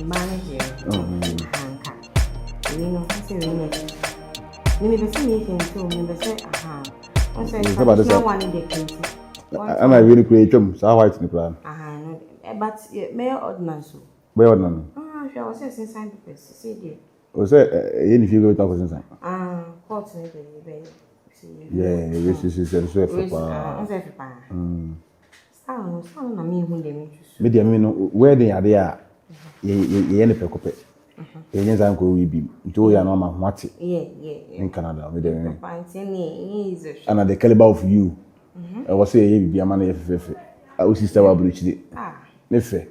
Manager. You know, I say, maybe the same thing too. Maybe say, I say, one in the country. Am I really create them? So white in the plan. But mayor ordinance. Where ordinance? I was saying sign papers. See there. Was any figure talk was inside? Court yeah, this is so media mean where they are there. Ye any pecope. Ye time go we be. Joya no man what in Canada with them. And at the caliber of you. I was say be a man if I was sister will breach it. Nefe.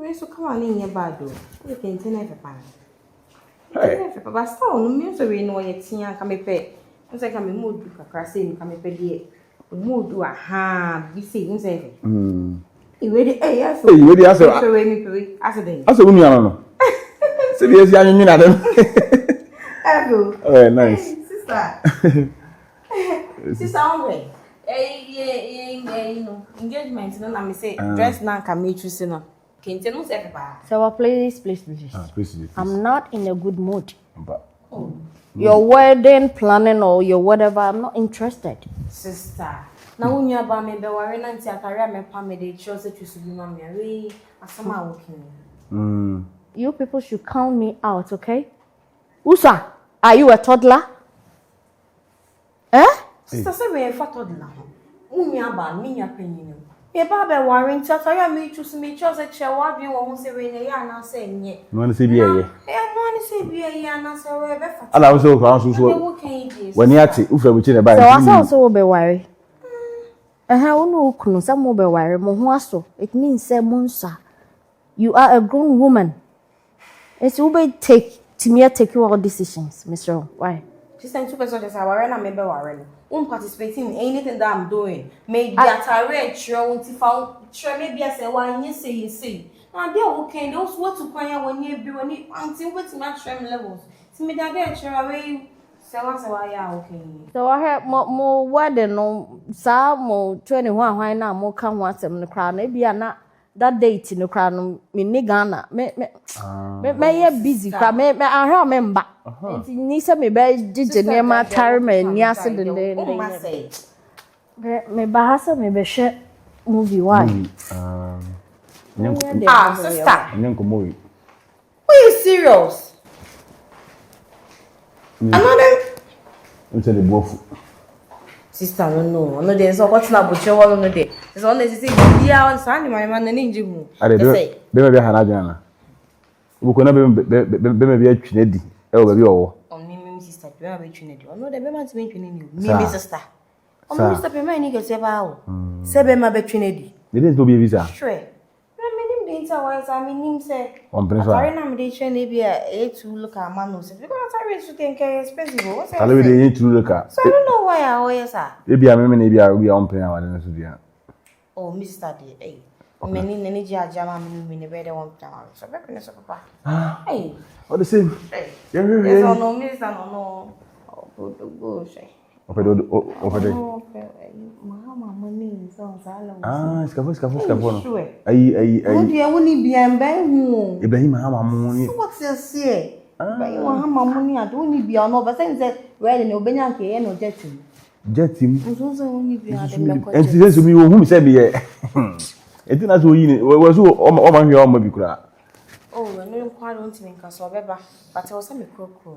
We so come on in your bad though. You can tell never pan. Hey, but still, no music we know yet. Tia come pay. Once I come mood to crashing, come pay dear. Mood do a be saying, say. You ready? Eh, yes. You ready? As a woman. So, yes, young men are them. Oh, nice. Sister. Sister, always. No engagement. No, I say dress now can meet you soon. So please. I'm not in a good mood. Your wedding planning or your whatever, I'm not interested. Sister, now when you about me, be worrying until I carry my family. Chose to choose to be mommy. Asama working. You people should count me out, okay? Usa, are you a toddler? Sister, say we a toddler. Umi about me, your opinion. Ye baba worrying till I me choose me chose a chair. What do you want to say when you are not saying yet? You want to say be a year? I want to say be a year, and I say whatever. And I was so when you are to Ufa, which in a bag. So I also will be worried. And how no can some will be worried? Mohuaso, it means say monsa. You are a grown woman. It's will take you all decisions, Mr. Why? She's saying 2 persons are worrying and maybe worrying. Won't participate in anything that I'm doing. Maybe at a rate, maybe I say, why you say. Now, they're okay. Those what to cry when you be when you until what's match levels. To me, that they're sure away. So, why are okay. So, I have more wedding no, some 21. Why now more come once in the crowd? Maybe I'm not that date in the crowd. Me Ghana. Me busy. I remember. Ni se me be dije ne ma tare ma ni ase de me bahasa me be hwe movie why sister nyanko movie are you serious another until the bofu sister no dey so what na buche wo no dey so on dey say bia on sani ma na ninji hu say be hana jana ubuko na be be atwine di e wo ba bi owo me sister be ma be twine di no dey be ma ti me twine ni me sister o me sister be ma ni ke se ba o se be ma be twine di they didn't be visa sure me nim dey ta why say me nim say on principal sorry na me dey twine bi e to look at man so because sorry to think expensive what say I we dey to look at so I don't know why I always sir e bia me na bia we on plan wa na so bia oh me sister dey many nene jama me ne be dey one time so be finish papa hey all the same yes no minister no go say opedo mama money so sala scafo ai woni bia mba hu Ibrahim mama money what you say Ibrahim mama money ado woni bia no be say we ne obenya nke ye no jetim so woni bia dem me ko and this me wo hu me say be eti na so yi we so o ma hwe o ma bi kura oh we no kwa don ti nka so beba but o say me krokro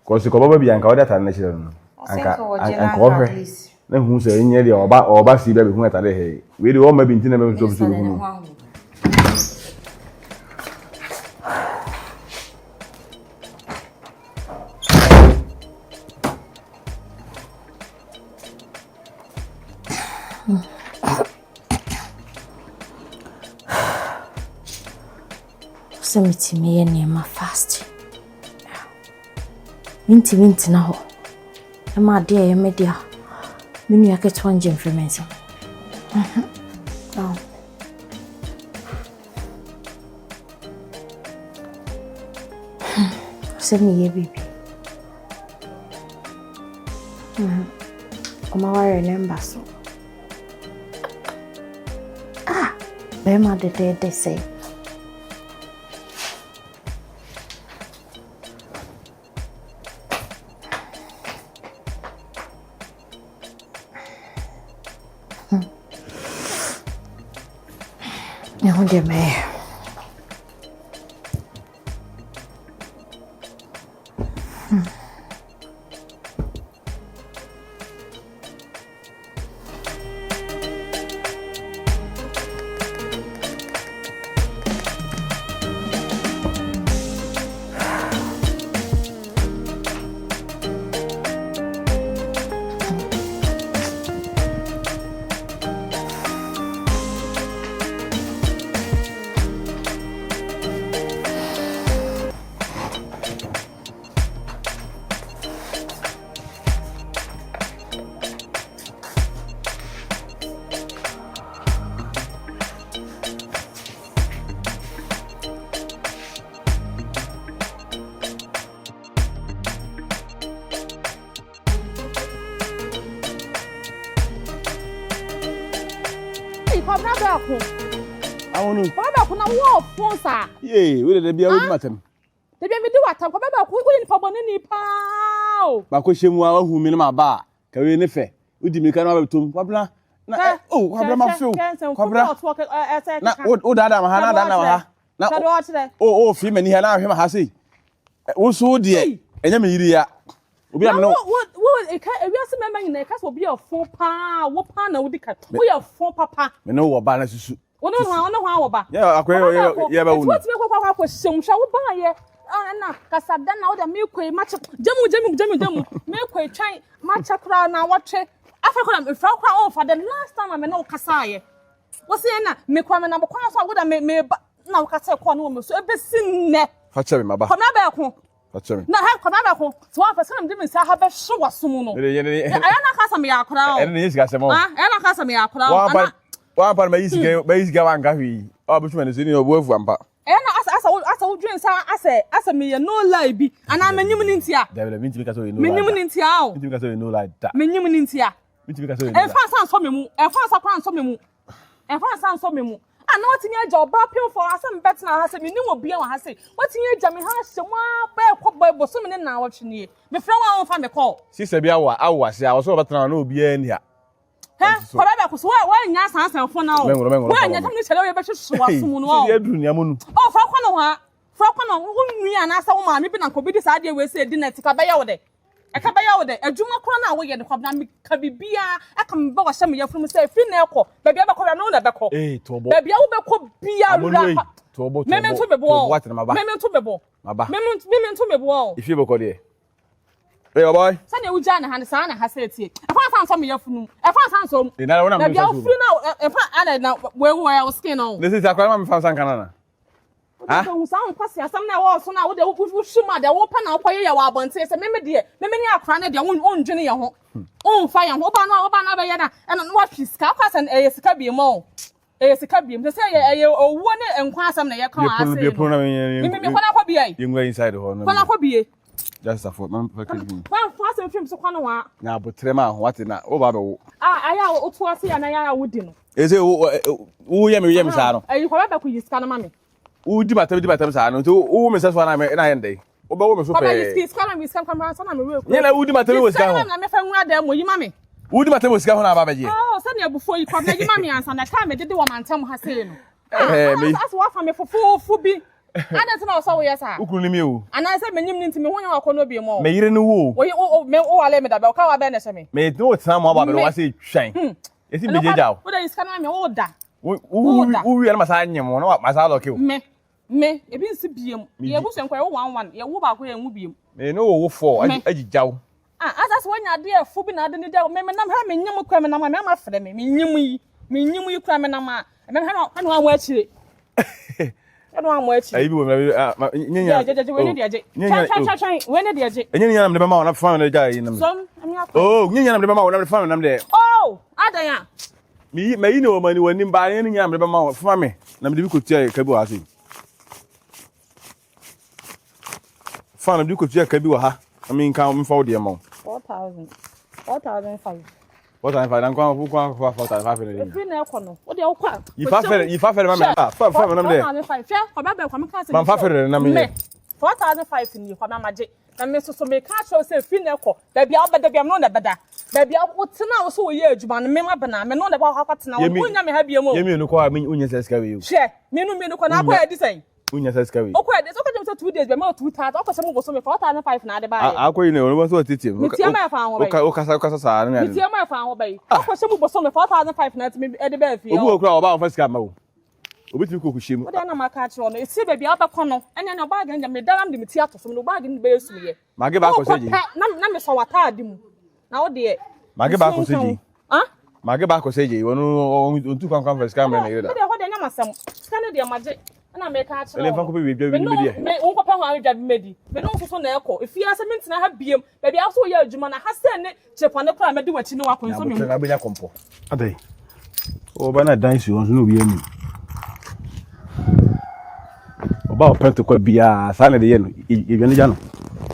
ko se ko baba bi anka o data na chire no anka o hwe na hu se nye de oba si be hu eta de he we de o ma bi ntina me so so hu Semiti me ye ma fast. Minti na ho. E ma de ye me dia. Minu ya ke 200 information. Oh. Send me ye baby. Oma wa remember so. Bema de say. Now dear me. Amonu. Baba kuna wo phone sa. Yeah, we dey bia we matem. Dey bia me di watam ko baba ku ni pa bone ni pa. Ba ko hyemu a wahu mi na ba. Ka we ne fe. Udi mi ka na ba tom. Kwabla. Na kwabla ma feel. Kwabla. Na o dada ma ha na dada ma ha. Na fi mani ha na ahwe ma ha sei. Wo so de. Enya me yiri ya. Obi am no. Wo e ka ewiase memma nyina e ka so bi afon pa, wo pa na wo di ka. Wo ye fon papa. Me no wo ba na susu. Ono ho wo ba. Yeah, akwe ye ba wonu. What me kwa shemhwa wo ba ye. Na kasada na wo da me koi match. Jamu. Me koi twan match kra na watwe. Afako na me fra kra on for the last time me no kasa ye. Wo se na me kwa me na kwa so wo da me na wo kasa kwa no me so ebesin ne. Fa che me maba. Kwa na ba ko. Na ha kwa na ba ko. So wa fa sanam de me sa ha be hwe wasum no. Ayana kasa me yakra o. Ene yesi kasa mo. Ayana kasa me yakra o. Wa pa me yisi ga wan ga hwi. O bu chuma ne se ni obu afu ampa. Asa wo dwen sa asa me ye no lie bi. Ana manyim ni ntia. David me ntimi kasa we no. Manyim ni ntia o. Ntimi kasa we no lie da. Manyim ni ntia. Ntimi kasa we no. Enfa san so me mu. Enfa sa kwan so me mu. Enfa san so me mu. Ana watimi aja oba pim for asem bet na ha se me ni obi an ha se. Watimi aja me ha hye mu ba ekọ boy so me na watwe nie. Me fra wa on fa me call. Sister bia awa se a wo so betana na obi ani ha. Kwa baba ko so wa nya san fo na o. Wa nya tam ni chele we be hwe wasum no o. Se eduru ni Amonu. O fra kwa no ha. Fra kwa no wo nwi ana sa wo ma me bi na ko bi di sa de we se di na ti ka ba ya wo de. E ka ba ya wo de adwuma kro na wo ye de kwa na me ka bibia aka me ba wa hye me yafrum se fi na ekọ ba bia ba ko na wo na be ko. Tobo. Ba bia wo be ko bia ra. Tobo. Me to bebo. What na maba. Me to bebo. Maba. Me to bebo. If you be ko de. Hey boy. Sane wo ja na han sa na ha se tie. E fa san so me yafunu. E fa san so. Na wo na me bia wo fru na e fa ana na we wo skin on. This is akwa ma me fa san kana na. Ah? Wo san kwase asam na wo so na wo de wo hwuma de wo pa na wo ye wa abonte se me de me ni akra na de wo ndwene ye ho. On fa ye ho ba na be ye na e no wo fiska kwase na e sika bi mo. E sika bi mo se ye owo ne enkwa asam na ye kan ase. Me kwana kwa bi ai. You go inside ho no. Kwana kwa bi. Just a foot man. Kwan asem film so kwana wa. Na abotre ma ho what na wo ba be wo. Aya wo to ase ya na ya wo di no. Eze wo ye me sa no. Ayi kwa ba ku yiska na ma me. Wo di batam sa no. To wo me se so na me na yende. Wo ba wo me so pe. Kwa yiska na me scam kamera so na me we. Ye na wo di batam wo ska ho. Na me fa nwura da mo yi ma me. Wo di batam wo ska ho na ba ba je. Oh, se na abufo yi kwa na yi ma me ansa na ka me dede wo mantem ha se no. Me. As wa fa me fofofu bi. Ada se na so wo yesa. Ukuru ni me o. Ana se menyim ni ntimi ho nya akọ no bi mo. Me yire ni wo. Wo me wo wale me da ba ka wa be na se me. Me no tena mo ba me wa se twan. Esi me je jaw. Wo da yiska na me wo da. Wo wi na masa anyem no masa loke o. Me ebi nsi biem. Ye bu senkwa wo 11. Ye wo ba ko ye nwu biem. Me no wo 4 agijaw. Asas wonya de afu bi na de ni da me nam ha me nyim kwa me nam me ma frɛ me nyim yi kwa me nam a me ha no anwa akire. No anwa akire. Ayi bi wo nyenya. Je we ne de aje. Chan we ne de aje. Nyenya nam de ma na fa me da yi nam. Som ami akọ. Oh, nyenya nam de ma na fa me nam de. Oh, adan ya. Me yi no mani wani ba nyenya nam de ma fa me nam de bi ko tia ka bi wa se. Fa nam de ko tia ka bi wa ha. I mean, count me for the amount. 4,005. What time five? I'm going for 4,500. If you know, what do you call? If I fell, my 4,500. Fair, for my back, I'm casting. My 500. 4,500 in you for my magic. And Mr. So make catch us a female. Baby, I'll bet I'm not better. Baby, I would now so year, Juman, and Mamma Banana, and not about how much now. You have your more. You mean, I mean, Unia says, carry share. Me no can I wear this thing. Unia says, carry. Okay, there's okay 2 days, but more 2 times. Okay, some was only 4,500 by. I'll call you know, what's what it is. Okay, my found. Okay, my found away. Okay, some was only 4,500 at the bed. You will crawl about first camo. Which you cook him. But then I'm catch on. It's a baby up a corner, and then a bargain, and Madame de theatre from the bargain base. Magaba was saying, Nammy saw what I do. Now, dear. Magaba was saying, huh? Magaba was saying, you know, 2 conference camera. What I am some Canada magic, and I make catch. And if I could be with you, may all papa have made, but also on the echo. If he has a mint and I have beam, maybe also your Jumana has sent it, Japan, the crime, I do what you know. I'll be a compo. Are they? Oh, but I dice you want to be about pent could be a sign the end. Even the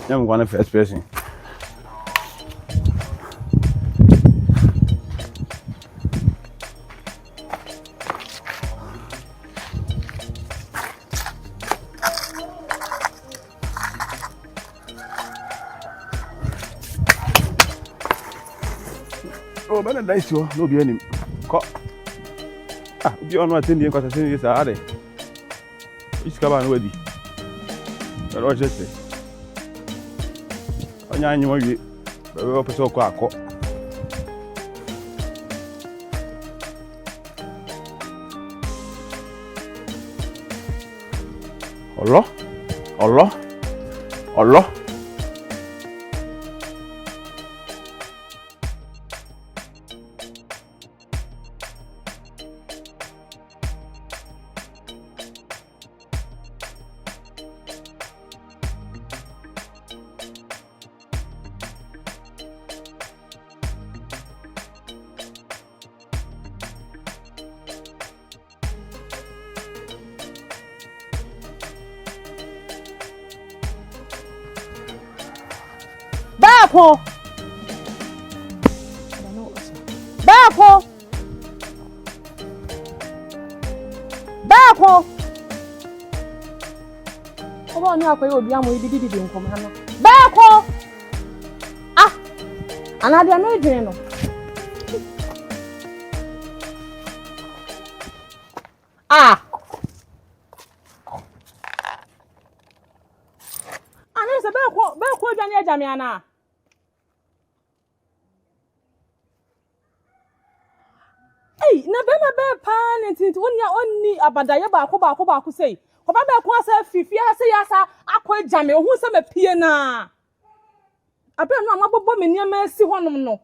young one of first person. Oh, but I dice you, no be any. Ah, you are not attending because I think it's a hard. It's coming ready. But I just say, I know you will be so quick. Allah. Bappo! Come on, now, you will be able to do come on. Bappo! Ah! Another major. Ah! And there's a backward Jamiana. Hey, Nabema bear pan and it's only Abadaya Baku say. Papa Quasa Fifia say Yasa, Aqua Jammy, who's some piana. I bet no more near Mercy one no.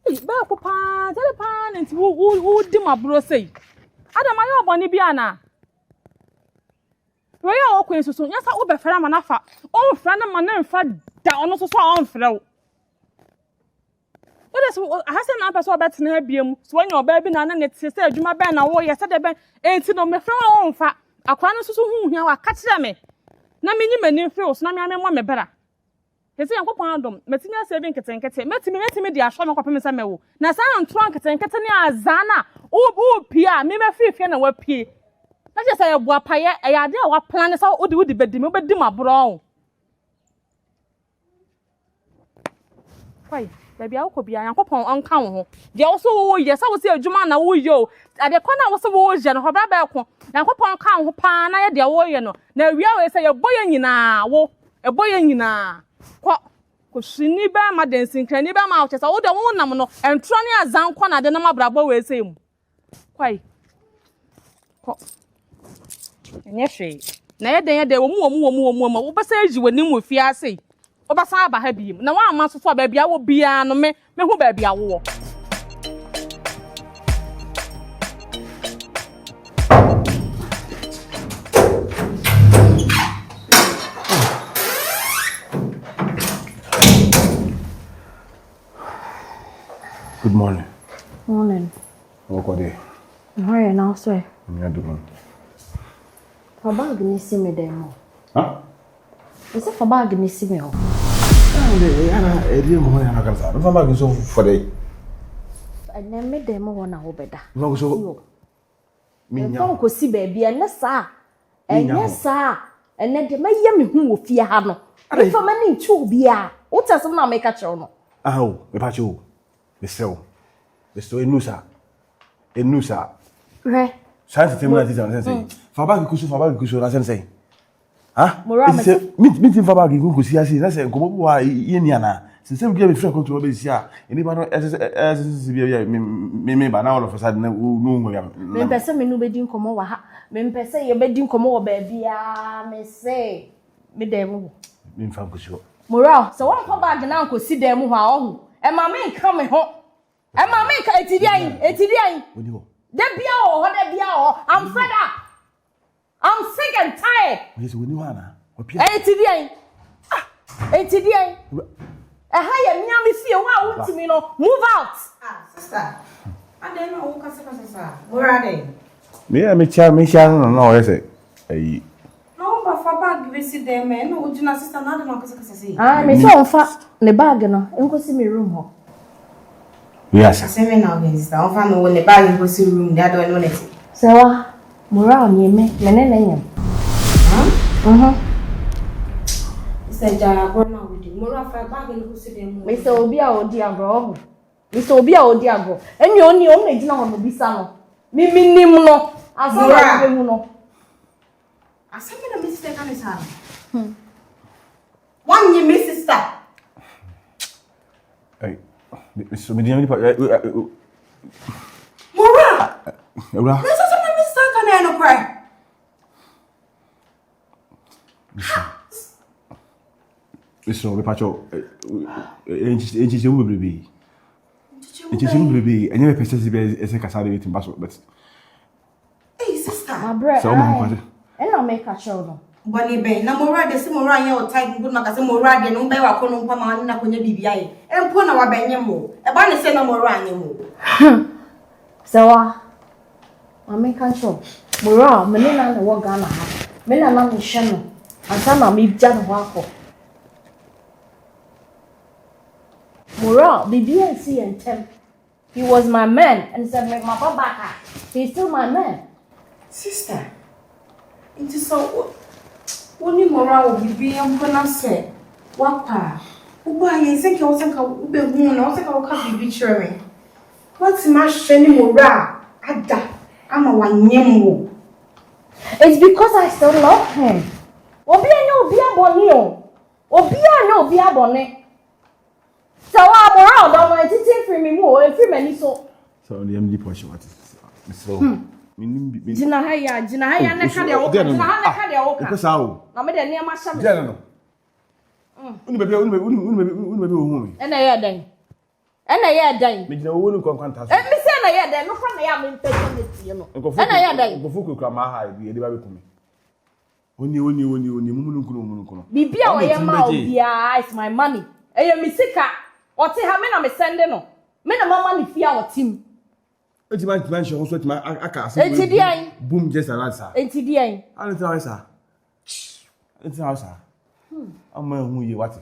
Hey, Papa, tell a pan and who did my bro say. Adam, my own Bonibiana. We are all queens, so yes, I will be fair manafa. Oh, friend of my name, fat down also on flow. What is I said, I'm better than beam. So when your baby and it says, you my band, I will yesterday, ain't no me from my own fat. I can't who here are catch them. Naming my new feels, Nammy, one better. He said, I'm going to Matina saving Katanka, met me the Ashram of Pamela. Now, I'm trunk and Catania Zana, oh, Pia, me, my fifth and a web P. I just say a wapaya, a idea what plan is all do the bedroom, but do my bro. Why? Baby, I could be a couple on count. They also, yes, I was here, Jumana, who you at the corner was a warrior, and her back, and upon count who pan, I had the warrior. Now we always say a boy in a boy in what? Could she never, my dancing, can never mouth as all the one number, and Tronia Zankwana, the number bravo will say. Why? And yes, she. Nay, they were more, but says you were new with Fiassy. Obasa ba ha bi na wa amaso so ba bia wo bia no me hu ba bia wo. Good morning. Morning. What day? How are you now, sir? I'm doing. For bag ni si me dem. Huh? Is it for bag ni si me ho? Ana edi mo ya na kansa. No fama go so for dey. Ene me dem wo na wo beda. No go so. Minya. Fon ko si ba bia ne sa. Enye sa. Ene de maye me hu wo fie ha no. Me fama ni nchu bia. Wo tasem na me ka chew no. Aho, me pa chew. Me sew. Me sew enusa. Enusa. Re. Santi temuna tisa na sense. Fa ba kusu na sense. Ah? Mora me ti fa ba kusi asi na se ko bo wa ye ni ana. Since we get me friend control be sia. Anybody bia me ba na all of a sudden no ya. Me pese me no be di nkomo wa ha. Me pese ye be di nkomo wo ba bia me say me dem wo. Me fa kusi. Mora, so one fa bag na nkosi dem ho a ohu. E ma me nka me ho. E ma me nka etidian. Wodi ho. Da bia ho, da bia ho. I'm fed up. I'm sick and tired. Yes, we ni wa na. Etidian. Etidian. Ha ya miami fie wa untimi no move out. Sister. And then no kasa. Mora dey. Me cha no o say. Ayi. No ba fa bag we si dem no ujina sister na dey no kasa say. Me so onfa ne bag no enkosi me room ho. Yes. Say me now again sister. Onfa no ne bag enkosi room dey do no net. Serwaa, mora onye me na nyam. Jara gona wudi mora fa bag no si dem. Me say obi a odi agro. Enyi oni o na gina ho no bisa no. Mi nim no. Asa na be hu no. Asa me na me sister kan isa. One year me sister. Hey. So me di pa Mora. Ura. Me so me sister kan no cry. Isso, me pacho. Enchi se ube bebe. Enye me pese sibe ese kasade with mbaso, but. Hey sister. My brother. So ma kwase. E na make a show no. Boni be na mora de se mora anya o type good na ka se mora de no be wa ko no mpa ma na konya bibia ye. Empo na wa benye mo. E ba ne se na mora anya mo. Serwaa. I make a show. Mora, me na wo Ghana ha. Me na me hye no. Asa na me bia no akọ. Mora, BBNC and Tem. He was my man and said, make my papa back. He's still my man. Sister. Into so only mora will be gonna say, Wapa. Uba, you think you also can be woman, also can be betraying. What's my shiny mora? Ada. I'm a one yemu. It's because I still love him. Obia bonny. So I'm around on my teaching free me more and free many so. So the MD portion what is so. Jina haya na ka de oka. Jina haya na ka de oka. Because how? Na me de ne ma sha me. Jena no. Unu bebe ohu me. Ena ye dan. Me jina wo nu kwanta so. Me say na ye dan, no kwa na ya me mpeke netie no. Ena ye dan. Nkofo kura ma ha bi e de ba be kumi. Oni mumu kuno. Bibia wo ye ma obia, it's my money. Eye mi sika. Ote ha me na me sende no. Me na mama ni fia otim. Eti man show so tima aka ase. Eti dian. Boom just an answer. Eti dian. Anu tell answer. Eti answer. Amma hu ye what?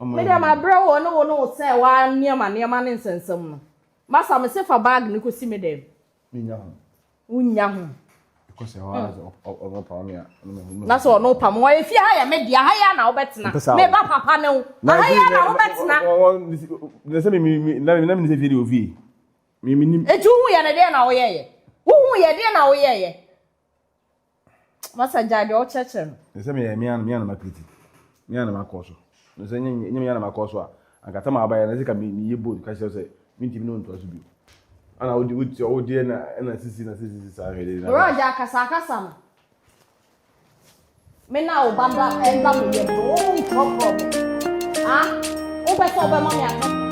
Me dem abra wo no say wa niam ne nsensem no. Masa me se fa bag ni ko si me dem. Minya ho. Unya ho. Because wa o pa me a. Na so no pa mo e fi ha ya me dia ha ya na wo betena. Me ba papa ne wo. Ha ya na wo betena. Ne se me na me se fi de ovi. Me nim. E ju hu ya na de na wo ye. Hu ye de na wo ye. Masa jade o cheche no. Ne se me me an makriti. Me an makoso. Ne se nye me an makoso a. Akata ma aba ya na se ka me ye bold ka se me ntimi no nto aso bi. Ana odi na sisi sa hede na. Roja kasa no. Me na o baba enda mo ye no problem. Ah? O be so be mo me aka.